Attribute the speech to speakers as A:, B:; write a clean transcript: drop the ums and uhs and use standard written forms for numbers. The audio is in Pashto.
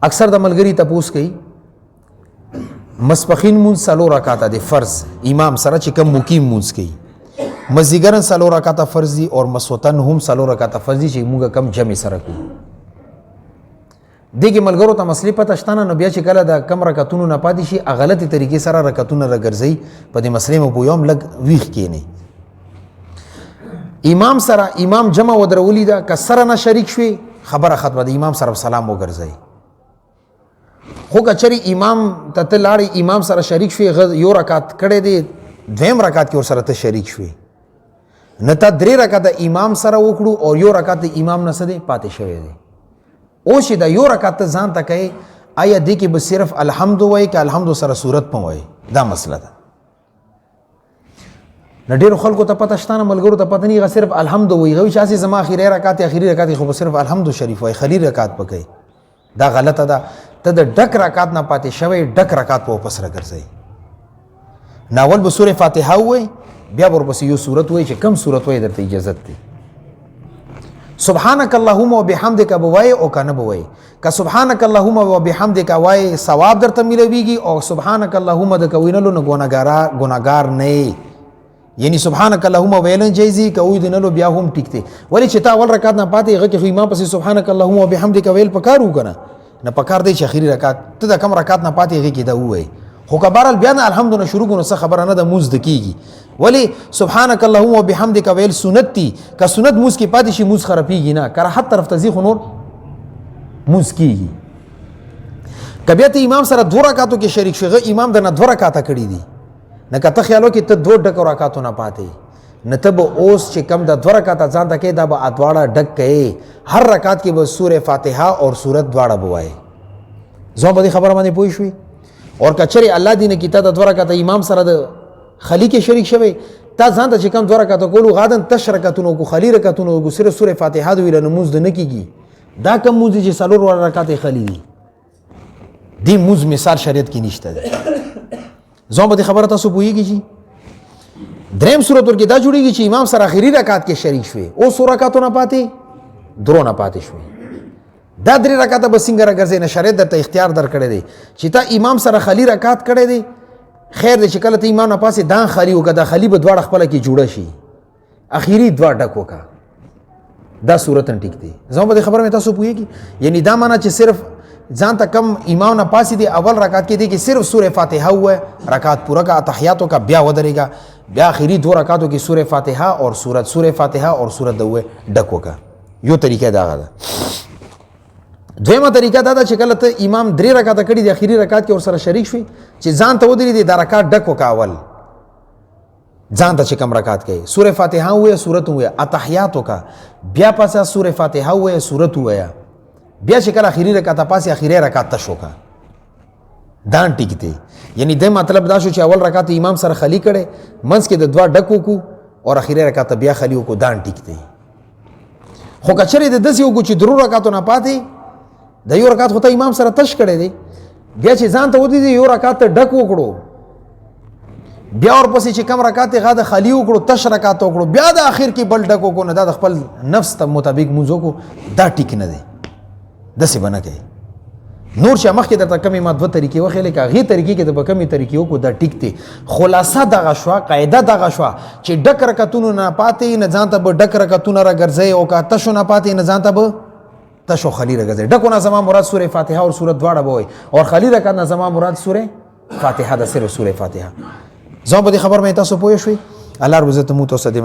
A: اکثر د ملګری تپوس کوي مسپخین مونږ څلور رکعاته دی فرض امام سره چې کوم مقیم مونږ کوي مازدیګرن څلور رکعاته فرض دي او مسوتن هم څلور رکعاته فرض دي چې موږ کم جمع سره کوو دغه ملګرو ته مسلې پته شته نو بیا چې کله د کم رکعتونو نه پاتې شي غلطي طریقې سره رکعتونه راګرځي په دې مسلې مو پویوم لګ ویخ کینی امام سره امام جمع ودرولې ده کسره نه شریک شوي خبره ختمه ده امام سره سلام وګرځي خو کچري امام ته لاړې امام سره شریک شوي یو رکعت کړي دي دویم رکعت کې ور سره ته شریک شوي نه تا درې رکعت امام سره وکړو او یو رکعت امام نه سده پاتې شوی دی او چې دا یو رکعت ځان ته کوي آیا دې کې به صرف الحمد وای که الحمد سره صورت په وای دا مسله ده نه ډېرو خلکو ته پته شته نه ملګرو ته پته نه صرف الحمد وای غوي چې زما اخیری رکعت خو صرف الحمد شریف وای خلی رکعت پکې دا غلطه ده ته د ډک رکعت نه پاتې شوی ډک رکعت په واپس راګرځي ناول به سوره فاتحه وای بیا ورپسې یو سورت وای چې کم سورت وای درته اجازه ده سبحانك اللهم وبحمدك بوای او کنه بوای که سبحانك اللهم وبحمدك وای ثواب درته ملويږي او سبحانك اللهم د کوینلو نه ګناګار نه یعنی سبحانك اللهم ویلن جایزي کوي دنلو بیا هم ټیک دی ولی چې تا اول رکعت نه پاتې هغه کې امام پسې سبحانك اللهم وبحمدك ویل پکارو کنه نه پکار دی چې اخیری رکعت ته د کم رکعت نه پاتې هغه کې دا وای خو کبار بیان الحمدلله شروع کو نو څه خبره نه د موز د کیږي ولی سبحانك اللهم وبحمدك ویل سنت تی که سنت موز کې پاتې شي موز خرابېږي نه کراحت طرف ته ځي خو نور موز کیږي کبیت امام سره دو رکعاتو کې شریک شوی امام د نه دو رکعاته کړی دي نه کته خیالو کې ته دو ډک رکعاتو نه پاتې نه ته به اوس چې کم د دو رکعاته ځان ته کې دا به ادواړه ډک کړي هر رکعت کې به سوره فاتحه او سورت دواړه بوای زه به خبره باندې پوه شوي اور کچری الله دې نه کیته د دو رکعاته امام سره د خلی کې شریک شوی تا ځان ته چې کم دو رکعاته کولو غادن تشرکتونو کو خلی رکعتونو کو سوره فاتحه د ویل نماز نه کیږي دا کم موز چې څلور رکعات خلی دي دی موز مثال شریعت کې نشته ده زه به خبره تاسو پوهیږئ چې دریم صورت ورکې دا جوړیږي چې امام سره اخیری رکعت کې شریک شوی او سو رکعتونه پاتې درو نه پاتې شوی دا درې رکعت به څنګه راګرځي نه شریعت درته اختیار درکړی دی چې تا امام سره خلی رکعت کړی دی خیر دی چې کله ته امام نه پاسې دا خلی وکړه دا خلی به دواړه خپله کې جوړه شي اخیری دوه ډک وکړه دا صورت ټیک دی زما به خبره مې تاسو پوهیږي یعنی دا معنا چې صرف ځان ته کم امام نه پاسې دی اول رکعت کې دی کې صرف سوره فاتحه وای رکعت پورا کا تحیاتو کا بیا ودرېګا بیا اخیری دو رکعاتو کې سوره فاتحه اور سوره فاتحه اور سورت دوه ډک وکړه یو طریقه دا ده دویمه طریقه دا چې کله ته امام درې رکعات کړي د اخیری رکعت کې ور سره شریک شوي چې ځان ته ودرې دي دا رکعت ډک وکاول ځان ته چې کم رکعات کوي سوره فاتحه وای سورت وای اتحیاتو کا بیا پاسه سوره فاتحه وای سورت وای بیا چې کله اخیری رکعت پاسه اخیری رکعت ته شوکا دان ټیک دی یعنی د مطلب دا شو چې اول رکعت امام سره خلی کړي منځ کې د دوا ډکو کو او اخیری رکعت بیا خلیو کو دان ټیک دی خو کچری د 10 یو کو چې درو رکعاتو نه پاتې د یو رکعت خو ته امام سره تش کړی دی بیا چې ځان ته ودی یو رکعت ډک وکړو بیا ورپسې چې کم رکعت غاده خالی وکړو تش رکعت وکړو بیا د اخر کې بل ډک وکړو نه دا د خپل نفس ته مطابق موزو کو دا ټیک نه دی داسې به نه کوي نور چې مخکې درته کمې ما دوه طریقې وښیلې که هغې طریقې کې د به کمې طریقې وکړو دا ټیک دی خلاصه دغه شوه قاعده دغه شوه چې ډک رکعتونو نه پاتې نه ځان ته به ډک رکعتونه راګرځئ او که تشو نه پاتې نه ځان ته به تشو خلی راګرځئ ډکو نه زما مراد سوره فاتحه او سورت دواړه به وایي او خلی رکعت نه زما مراد سوره فاتحه ده صرف سوره فاتحه زما په دې خبر مې تاسو پوه شوئ الله رب عزت مو تاسو دې